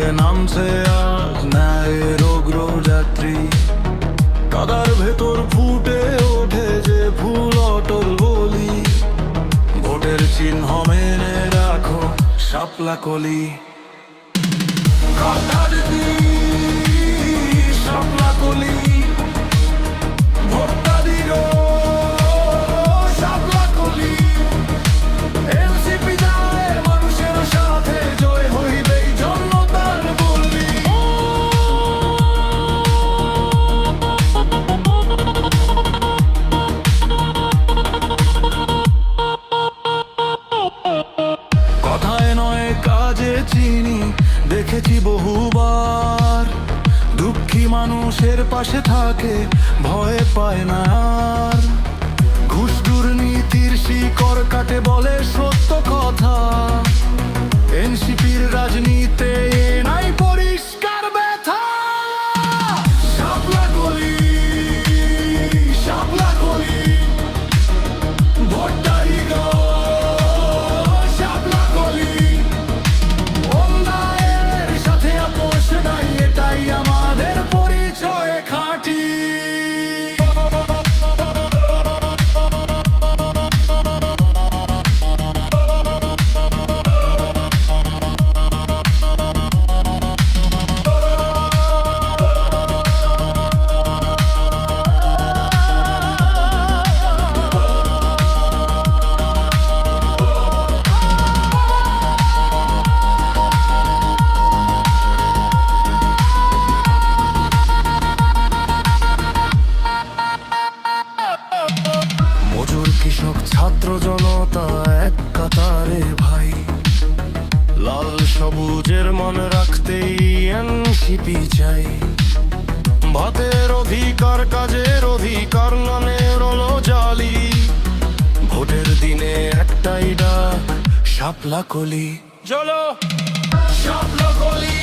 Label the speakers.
Speaker 1: পথে নামছে আজ ন্যায়ের অগ্রযাত্রী। কাদার ভেতর ফুটে ওঠে যে ফুল অটল বলি, ভোটের চিহ্ন মেনে রাখো শাপলা কলি। শাপলা কলি ভোটটা দিল শাপলা কলি। এনসিপি যায় মানুষের সাথে, জয় হইবে জনতার বলি। কথায় নয় কাজে চিনি দেখেছি বহুবার, দুঃখী মানুষের পাশে থাকে ভয় পায় না আর। ঘুষ দুর্নীতির শিকড় কাটে বলে সত্য কথা, এনসিপির রাজনীতিতে নাই পরিষ্কার ব্যথা। শাপলা কলি শাপলা কলি ভোটটা দিল শাপলা কলি। অন্যায়ের সাথে আপোষ নাই, এটাই আমাদের পরিচয় খাঁটি। মজুর কৃষক ছাত্র জনতা এক কাতারে ভাই, লাল সবুজের মনে রাখতেই এনসিপি চাই। ভাতের অধিকার কাজের অধিকার নামে রলো জালি, ভোটের দিনে একটাই ডাক শাপলা কলি। চলো শাপলা কলি।